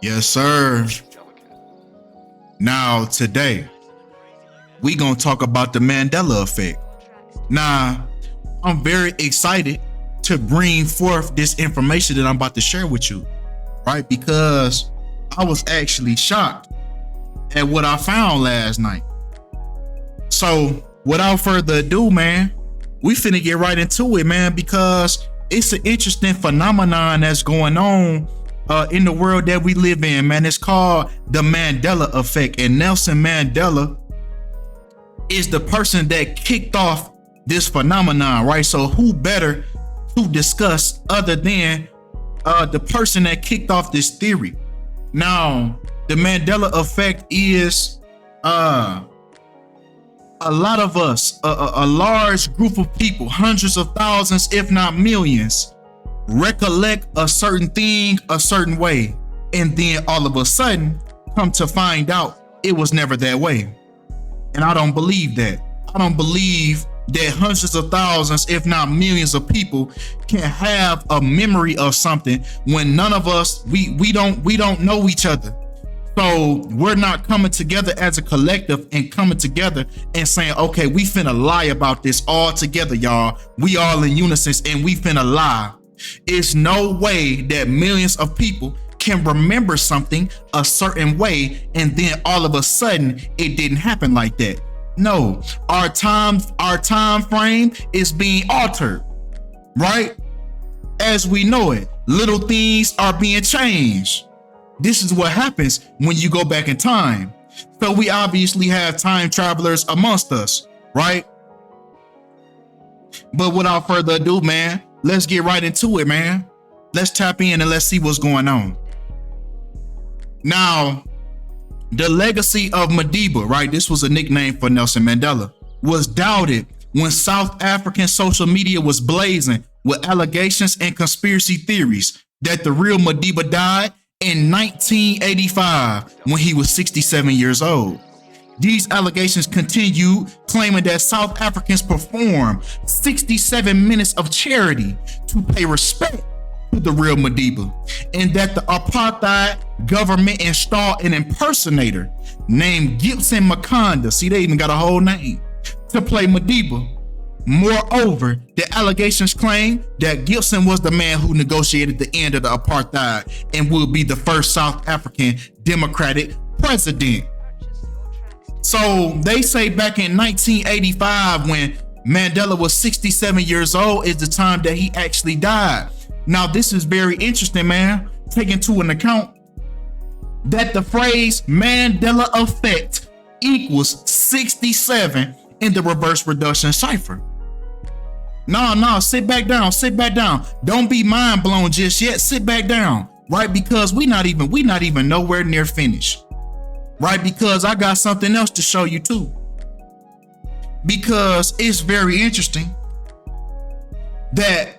Yes, sir. Now, today, we gonna talk about the Mandela effect. Now, I'm very excited to bring forth this information that I'm about to share with you, right? Because I was actually shocked at what I found last night. So, without further ado, man, we finna get right into it, man, because it's an interesting phenomenon that's going on in the world that we live in, man. It's called the Mandela effect, and Nelson Mandela is the person that kicked off this phenomenon, right? So who better to discuss other than the person that kicked off this theory? Now, the Mandela effect is a lot of us, a large group of people, hundreds of thousands, if not millions, recollect a certain thing a certain way, and then all of a sudden come to find out it was never that way. And I don't believe that. I don't believe that hundreds of thousands, if not millions of people can have a memory of something when none of us, we don't know each other. So we're not coming together as a collective and coming together and saying, okay, we finna lie about this all together, y'all. We all in unison and we finna lie. It's no way that millions of people can remember something a certain way and then all of a sudden it didn't happen like that. No, our time frame is being altered, right? As we know it, little things are being changed. This is what happens when you go back in time. So we obviously have time travelers amongst us, right? But without further ado, man, let's get right into it, man. Let's tap in and let's see what's going on. Now, the legacy of Madiba, right? This was a nickname for Nelson Mandela, was doubted when South African social media was blazing with allegations and conspiracy theories that the real Madiba died in 1985 when he was 67 years old. These allegations continued, claiming that South Africans performed 67 minutes of charity to pay respect to the real Madiba, and that the apartheid government installed an impersonator named Gibson Makanda, see, they even got a whole name, to play Madiba. Moreover, the allegations claim that Gibson was the man who negotiated the end of the apartheid and will be the first South African Democratic president. So they say back in 1985, when Mandela was 67 years old, is the time that he actually died. Now, this is very interesting, man, taking into an account that the phrase Mandela effect equals 67 in the reverse reduction cipher. No, sit back down. Don't be mind blown just yet. Sit back down, right? Because we not even nowhere near finished, right? Because I got something else to show you too. Because it's very interesting that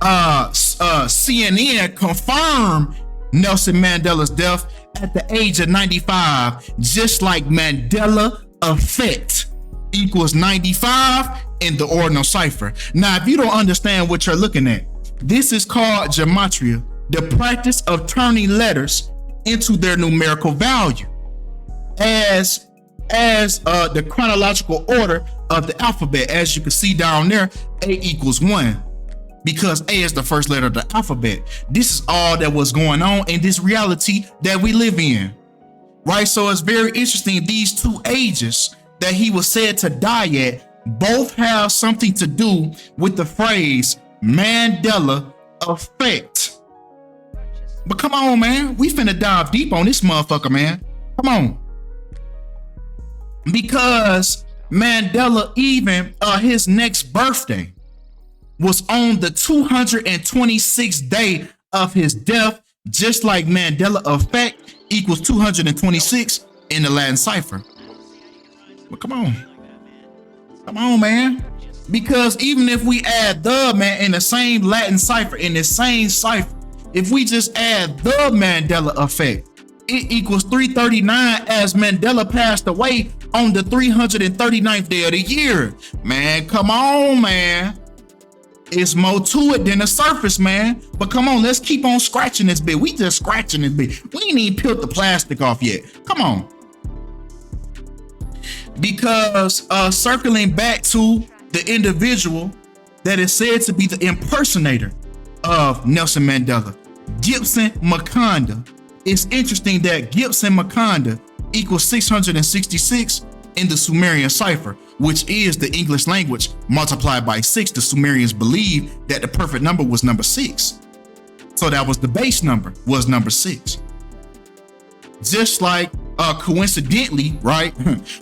CNN confirmed Nelson Mandela's death at the age of 95, just like Mandela effect equals 95 in the ordinal cipher. Now, if you don't understand what you're looking at, this is called Gematria, the practice of turning letters into their numerical value as the chronological order of the alphabet. As you can see down there, A equals 1. Because A is the first letter of the alphabet. This is all that was going on in this reality that we live in, right? So it's very interesting. These two ages that he was said to die at both have something to do with the phrase Mandela effect. But come on, man, we finna dive deep on this motherfucker, man. Come on. Because Mandela, even his next birthday was on the 226th day of his death, just like Mandela effect equals 226 in the Latin cipher. But come on, man. Because even if we add the, man, in the same Latin cipher, in the same cipher, if we just add the Mandela effect, it equals 339, as Mandela passed away on the 339th day of the year. Man, come on, man. It's more to it than the surface, man. But come on, let's keep on scratching this bit. We just scratching this bit. We ain't even peeled the plastic off yet. Come on. Because circling back to the individual that is said to be the impersonator of Nelson Mandela, Gibson Makonda. It's interesting that Gibson Makonda equals 666 in the Sumerian cipher, which is the English language multiplied by 6. The Sumerians believed that the perfect number was number 6. So that was the base number, was number 6. Just like coincidentally, right,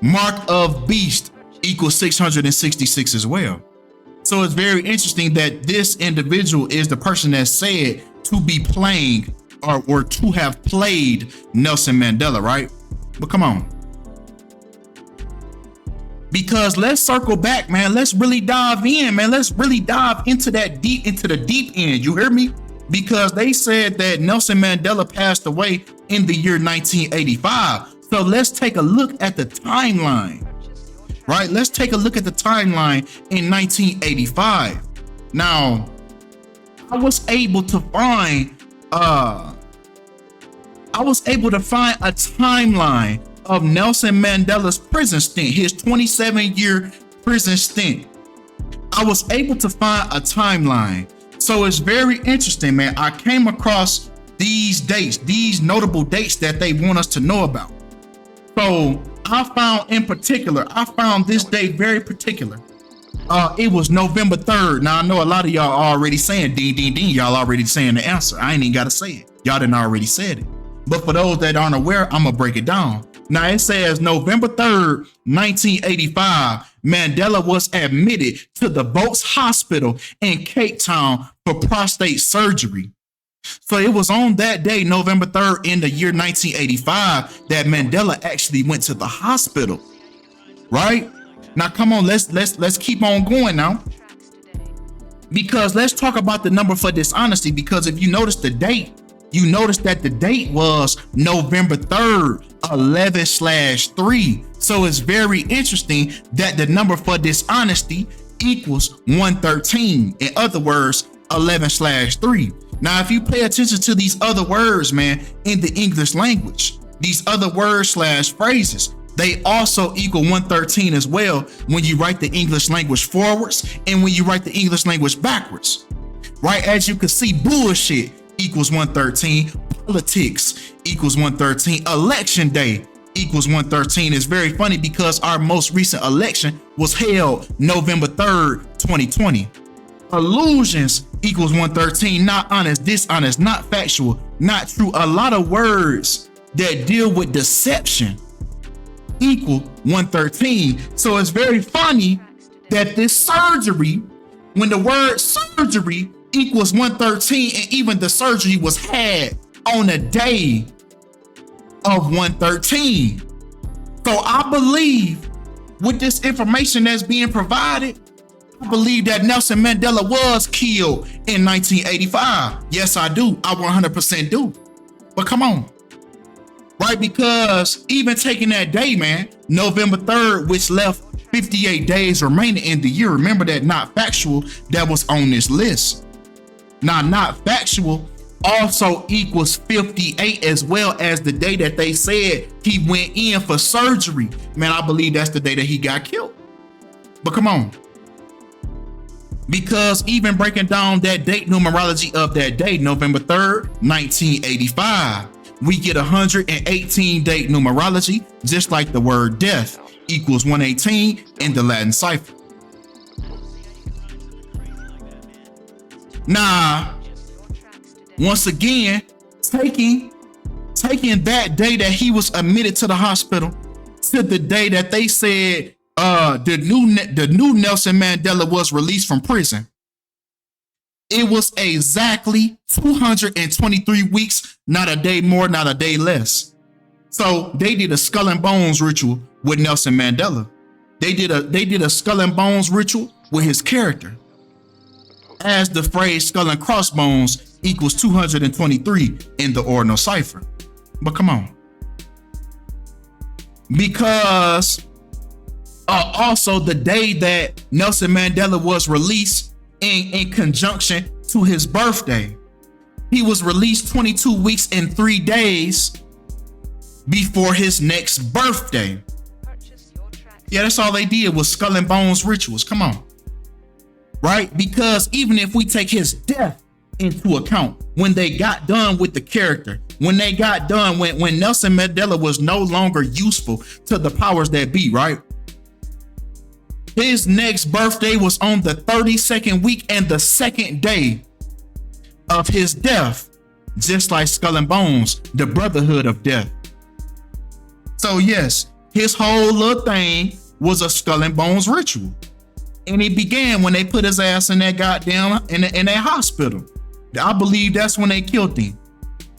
Mark of Beast equals 666 as well. So it's very interesting that this individual is the person that's said to be playing or to have played Nelson Mandela, right? But come on. Because let's circle back, man. Let's really dive in, man. Let's really dive into that into the deep end. You hear me? Because they said that Nelson Mandela passed away in the year 1985. So let's take a look at the timeline, right? Let's take a look at the timeline in 1985. Now, I was able to find a timeline of Nelson Mandela's prison stint, his 27-year prison stint. I was able to find a timeline. So it's very interesting, man. I came across these dates, these notable dates that they want us to know about. So I found this date very particular. It was November 3rd. Now I know a lot of y'all already saying ding, ding, ding. Y'all already saying the answer. I ain't even got to say it. Y'all didn't already said it. But for those that aren't aware, I'm going to break it down. Now it says November 3rd, 1985, Mandela was admitted to the Volks Hospital in Cape Town for prostate surgery. So it was on that day, November 3rd in the year 1985, that Mandela actually went to the hospital, right? Now, come on, let's keep on going now. Because let's talk about the number for dishonesty, because if you notice the date, you notice that the date was November 3rd, 11/3. So it's very interesting that the number for dishonesty equals 113. In other words, 11/3. Now, if you pay attention to these other words, man, in the English language, these other words / phrases, they also equal 113 as well when you write the English language forwards and when you write the English language backwards, right? As you can see, bullshit equals 113, politics equals 113, election day equals 113. It's very funny because our most recent election was held November 3rd, 2020. Illusions equals 113, not honest, dishonest, not factual, not true. A lot of words that deal with deception equal 113. So it's very funny that this surgery, when the word surgery equals 113, and even the surgery was had on a day of 113. So I believe with this information that's being provided, I believe that Nelson Mandela was killed in 1985. Yes, I do. I 100% do. But come on. Right? Because even taking that day, man, November 3rd, which left 58 days remaining in the year. Remember that not factual that was on this list. Now, not factual also equals 58 as well as the day that they said he went in for surgery. Man, I believe that's the day that he got killed. But come on. Because even breaking down that date numerology of that day, November 3rd, 1985, we get 118 date numerology, just like the word death equals 118 in the Latin cipher. Now, once again, taking that day that he was admitted to the hospital to the day that they said the new Nelson Mandela was released from prison, it was exactly 223 weeks, not a day more, not a day less. So they did a skull and bones ritual with Nelson Mandela. They did a skull and bones ritual with his character, as the phrase skull and crossbones equals 223 in the ordinal cipher. But come on. Because also the day that Nelson Mandela was released in conjunction to his birthday. He was released 22 weeks and 3 days before his next birthday. Yeah, that's all they did was skull and bones rituals. Come on. Right? Because even if we take his death into account, when they got done with the character, when they got done, when Nelson Mandela was no longer useful to the powers that be, right? His next birthday was on the 32nd week and the second day of his death, just like Skull and Bones, the Brotherhood of Death. So yes, his whole little thing was a Skull and Bones ritual. And it began when they put his ass in that goddamn, in that hospital. I believe that's when they killed him.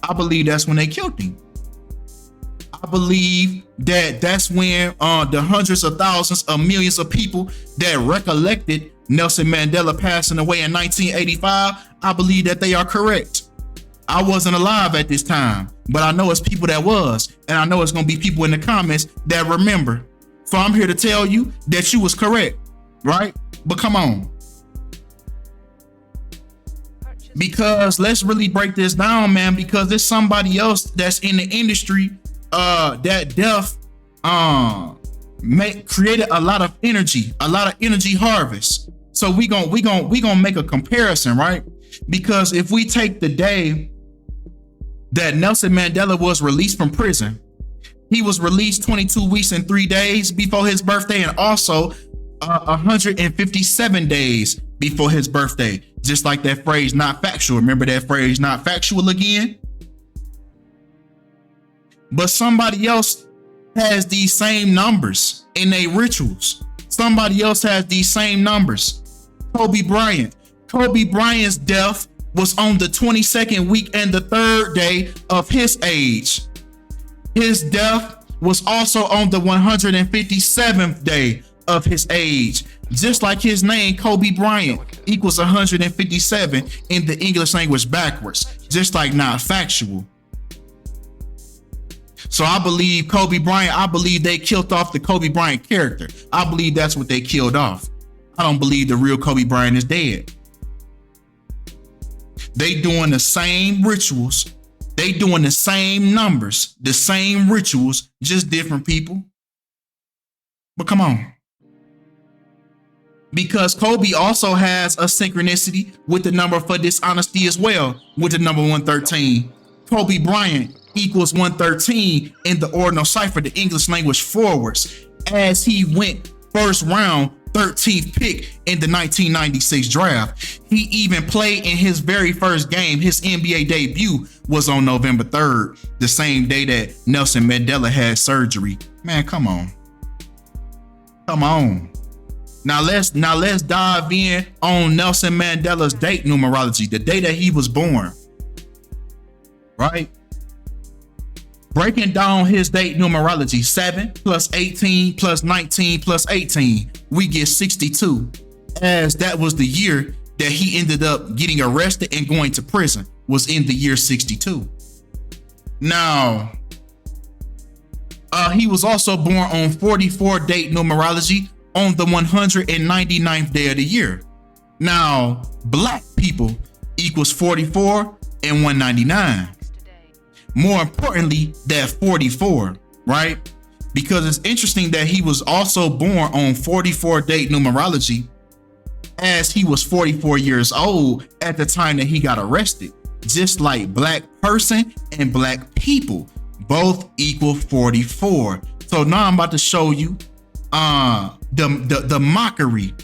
I believe that's when they killed him. I believe that that's when the hundreds of thousands of millions of people that recollected Nelson Mandela passing away in 1985, I believe that they are correct. I wasn't alive at this time, but I know it's people that was, and I know it's gonna be people in the comments that remember. So I'm here to tell you that you was correct, right? But come on. Because let's really break this down, man, because there's somebody else that's in the industry that death created a lot of energy harvest. So we gonna make a comparison, right? Because if we take the day that Nelson Mandela was released from prison, he was released 22 weeks and 3 days before his birthday, and also 157 days before his birthday. Just like that phrase, not factual. Remember that phrase, not factual again? But somebody else has these same numbers in their rituals. Somebody else has these same numbers. Kobe Bryant. Kobe Bryant's death was on the 22nd week and the 3rd day of his age. His death was also on the 157th day of his age. Just like his name, Kobe Bryant, equals 157 in the English language backwards. Just like not factual. So I believe Kobe Bryant, I believe they killed off the Kobe Bryant character. I believe that's what they killed off. I don't believe the real Kobe Bryant is dead. They doing the same rituals. They doing the same numbers, the same rituals, just different people. But come on. Because Kobe also has a synchronicity with the number for dishonesty as well, with the number 113. Kobe Bryant equals 113 in the ordinal cipher, the English language forwards, as he went first round, 13th pick in the 1996 draft. He even played in his very first game. His NBA debut was on November 3rd, the same day that Nelson Mandela had surgery. Man, come on. Come on. Now let's dive in on Nelson Mandela's date numerology, the day that he was born. Right? Breaking down his date numerology, 7 plus 18 plus 19 plus 18, we get 62, as that was the year that he ended up getting arrested and going to prison, was in the year 62. Now, he was also born on 44 date numerology on the 199th day of the year. Now, black people equals 44 and 199. More importantly, that 44, right? Because it's interesting that he was also born on 44 date numerology, as he was 44 years old at the time that he got arrested. Just like black person and black people, both equal 44. So now I'm about to show you the mockery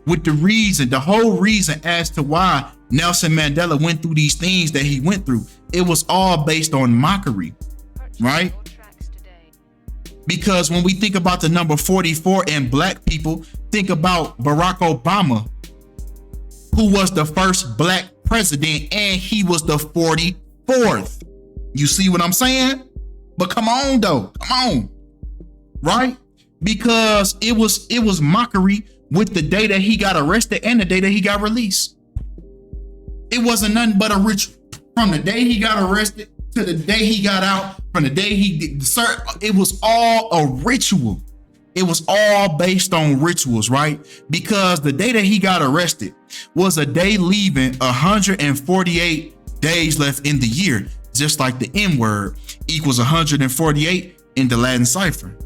with the reason, the whole reason as to why Nelson Mandela went through these things that he went through. It was all based on mockery, right? Because when we think about the number 44 and black people, think about Barack Obama, who was the first black president, and he was the 44th. You see what I'm saying? But come on though, come on, right? Because it was mockery with the day that he got arrested and the day that he got released. It wasn't nothing but a ritual. From the day he got arrested to the day he got out, from the day he did, sir, it was all a ritual. It was all based on rituals, right? Because the day that he got arrested was a day leaving 148 days left in the year, just like the M word equals 148 in the Latin cipher.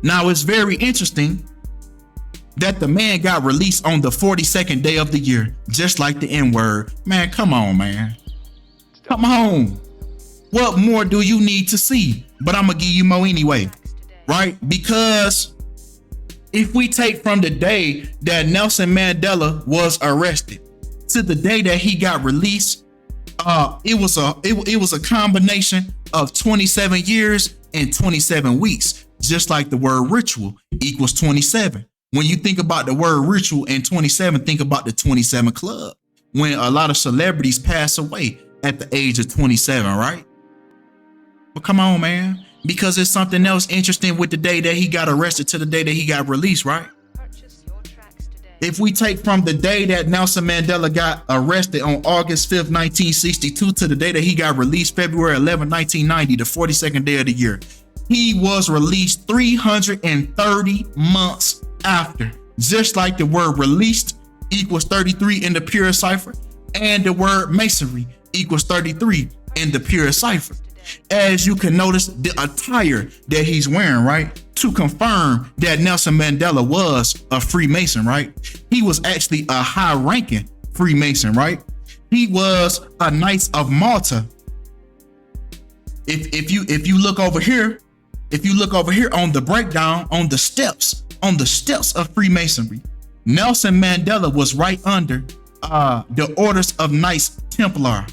Now, it's very interesting that the man got released on the 42nd day of the year, just like the N word. Man, come on, man. Come on. What more do you need to see? But I'm gonna give you more anyway, right? Because if we take from the day that Nelson Mandela was arrested to the day that he got released, it was a combination of 27 years and 27 weeks, just like the word ritual equals 27. When you think about the word ritual and 27, think about the 27 Club, when a lot of celebrities pass away at the age of 27, right? But come on, man, because it's something else interesting with the day that he got arrested to the day that he got released, right? If we take from the day that Nelson Mandela got arrested on August 5th, 1962 to the day that he got released February 11, 1990, the 42nd day of the year, he was released 330 months after, just like the word released equals 33 in the pure cipher, and the word masonry equals 33 in the pure cipher. As you can notice the attire that he's wearing, right? To confirm that Nelson Mandela was a Freemason, right? He was actually a high-ranking Freemason, right? He was a Knights of Malta. If you look over here, on the breakdown on the steps of Freemasonry, Nelson Mandela was right under the orders of Knights Templar,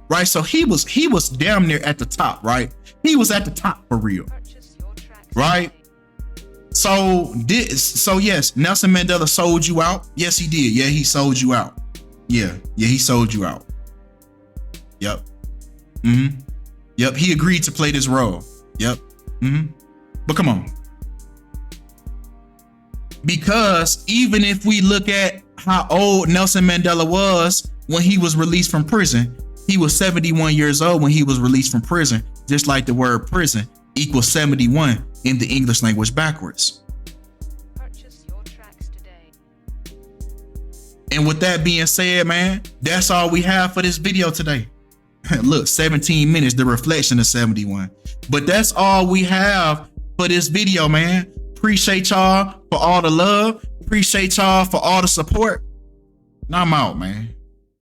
right? So he was damn near at the top, right? He was at the top for real, right? So yes, Nelson Mandela sold you out. Yes, he did. Yeah, he sold you out. Yeah, he sold you out. Yep. Yep, he agreed to play this role. Yep. But come on. Because even if we look at how old Nelson Mandela was when he was released from prison, he was 71 years old when he was released from prison, just like the word prison equals 71 in the English language backwards. Purchase your tracks today. And with that being said, man, that's all we have for this video today. Look, 17 minutes, the reflection of 71. But that's all we have for this video, man. Appreciate y'all for all the love. Appreciate y'all for all the support. Now I'm out, man.